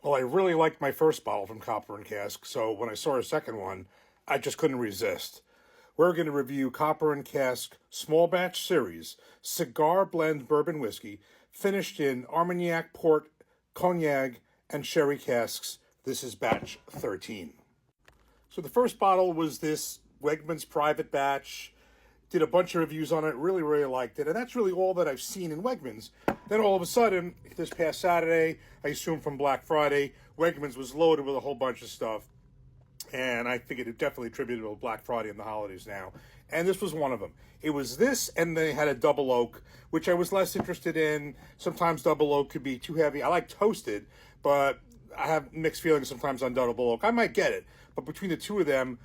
Well, I really liked my first bottle from Copper and Cask, so when I saw a second one, I just couldn't resist. We're going to review Copper and Cask Small Batch Series Cigar Blend Bourbon Whiskey, finished in Armagnac, Port, Cognac, and Sherry casks. This is batch 13. So the first bottle was this Wegmans private batch. Did a bunch of reviews on it, really liked it, and that's really all that I've seen in Wegmans. Then all of a sudden, this past Saturday, I assume from Black Friday, Wegmans was loaded with a whole bunch of stuff, and I figured it definitely attributable to Black Friday and the holidays now. And this was one of them. It was this, and they had a double oak, which I was less interested in. Sometimes double oak could be too heavy. I like toasted, but I have mixed feelings sometimes on double oak. I might get it, but between the two of them,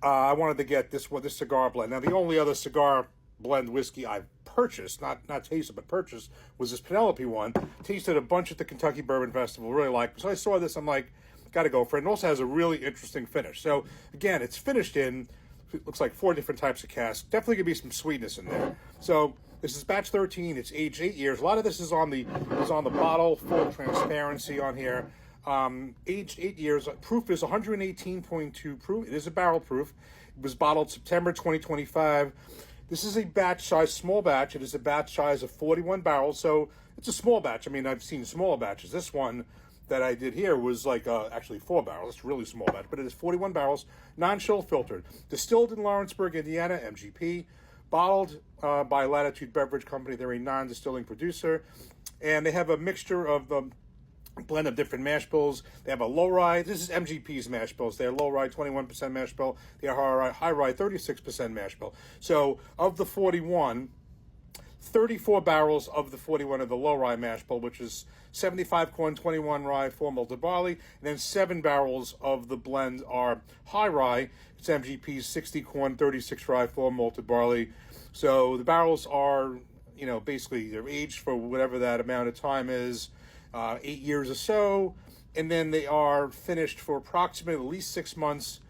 I wanted to get this cigar blend. Now, the only other cigar blend whiskey I've purchased, not tasted, but purchased, was this Penelope one. Tasted a bunch at the Kentucky Bourbon Festival, really liked it. So I saw this, I'm like, got to go for it. And also has a really interesting finish. So, again, it's finished in, it looks like 4 different types of casks. Definitely going to be some sweetness in there. So, this is batch 13. It's aged 8 years. A lot of this is on the bottle, full transparency on here. Aged 8 years. Proof is 118.2 proof. It is a barrel proof. It was bottled September 2025. This is a batch size, small batch. It is a batch size of 41 barrels, so it's a small batch. I mean, I've seen smaller batches. This one that I did here was like actually 4 barrels. It's a really small batch, but it is 41 barrels, non-chill filtered. Distilled in Lawrenceburg, Indiana, MGP. Bottled by Latitude Beverage Company. They're a non-distilling producer, and they have a mixture of blend of different mash bills. They have a low rye. This is MGP's mash bills. They're low rye 21% mash bill. They are high rye 36% mash bill. So of the 41, 34 barrels of the 41 of the low rye mash bill, which is 75 corn, 21 rye, 4 malted barley, and then 7 barrels of the blend are high rye. It's MGP's 60 corn, 36 rye, 4 malted barley. So the barrels are, basically they're aged for whatever that amount of time is. 8 years or so, and then they are finished for approximately at least 6 months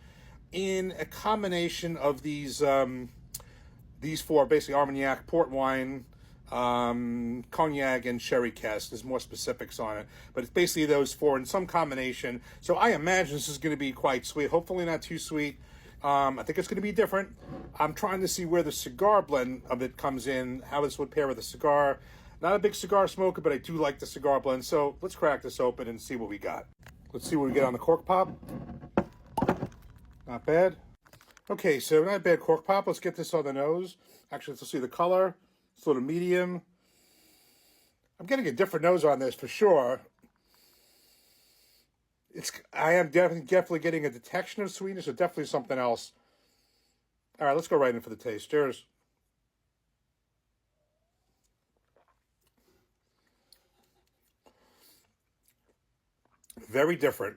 in a combination of these 4, basically Armagnac, port wine, cognac, and sherry cask. There's more specifics on it, but it's basically those 4 in some combination. So I imagine this is going to be quite sweet. Hopefully not too sweet. I think it's going to be different. I'm trying to see where the cigar blend of it comes in, how this would pair with a cigar. Not a big cigar smoker, but I do like the cigar blend. So let's crack this open and see what we got. Let's see what we get on the cork pop. Not bad. Okay, so not bad cork pop. Let's get this on the nose. Actually, let's see the color. It's a little medium. I'm getting a different nose on this for sure. I am definitely getting a detection of sweetness, or definitely something else. All right, let's go right in for the taste. Cheers. Very different.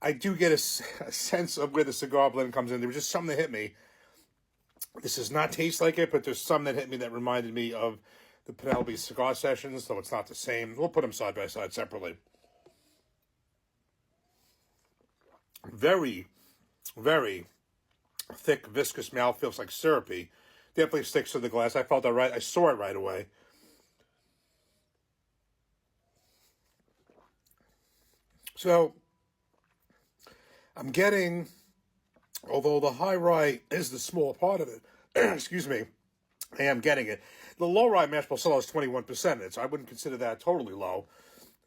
I do get a sense of where the cigar blend comes in. There was just something that hit me. This does not taste like it, but there's some that hit me that reminded me of the Penelope cigar sessions, though it's not the same. We'll put them side by side separately. Very, very thick, viscous mouth. Feels like syrupy. Definitely sticks to the glass. I felt that right. I saw it right away. So, I'm getting, although the high rye is the small part of it, excuse me, I am getting it. The low rye mash bill still has 21%. So I wouldn't consider that totally low.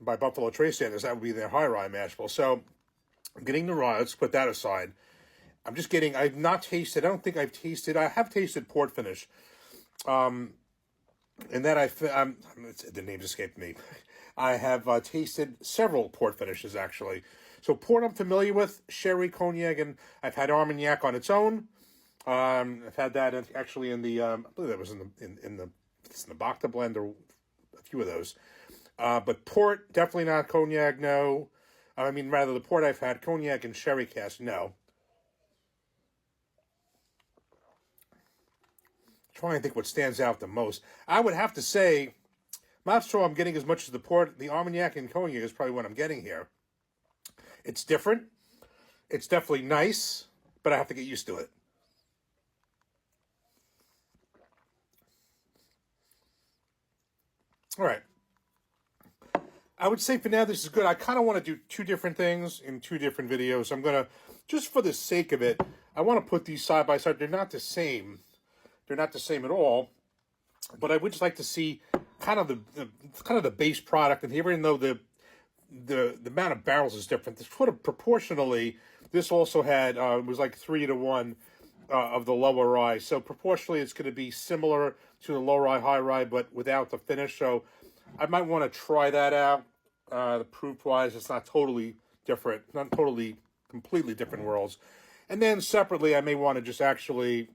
By Buffalo Trace standards, that would be their high rye mash bill. So, I'm getting the rye. Let's put that aside. I've not tasted, I don't think I've tasted, I have tasted port finish. And then the names escaped me. I have tasted several port finishes, actually. So port I'm familiar with, sherry, cognac, and I've had Armagnac on its own. I've had that actually in the, I believe that was in the Bacta blend, or a few of those. But port, definitely not cognac, no. Rather the port I've had, cognac and sherry cask, no. Trying to think what stands out the most. I would have to say, I'm not sure I'm getting as much as the port. The Armagnac and cognac is probably what I'm getting here. It's different. It's definitely nice, but I have to get used to it. All right. I would say for now this is good. I kind of want to do two different things in two different videos. I'm going to, just for the sake of it, I want to put these side by side. They're not the same. They're not the same at all. But I would just like to see kind of the base product. And even though the amount of barrels is different, this sort of proportionally, this also had, it was like 3-to-1 of the lower rye. So proportionally, it's going to be similar to the low rye, high rye, but without the finish. So I might want to try that out. The proof-wise, it's not totally different, not totally, completely different worlds. And then separately, I may want to just actually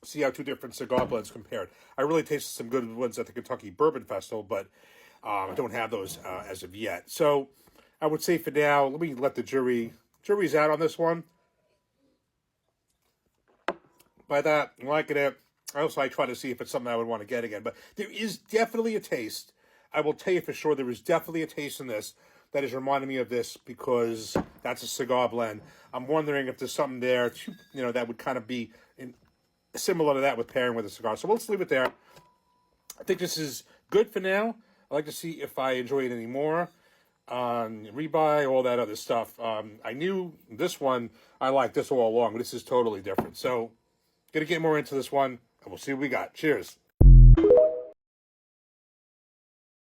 see how two different cigar blends compared. I really tasted some good ones at the Kentucky Bourbon Festival, but I don't have those as of yet. So I would say for now, let me let the jury's out on this one. By that, I'm liking it. I try to see if it's something I would want to get again. But there is definitely a taste. I will tell you for sure there is definitely a taste in this that is reminding me of this because that's a cigar blend. I'm wondering if there's something there, that would kind of be similar to that with pairing with a cigar. So let's leave it there. I think this is good for now. I'd like to see if I enjoy it anymore. Rebuy, all that other stuff. I knew this one, I liked this all along, but this is totally different. So, going to get more into this one, and we'll see what we got. Cheers.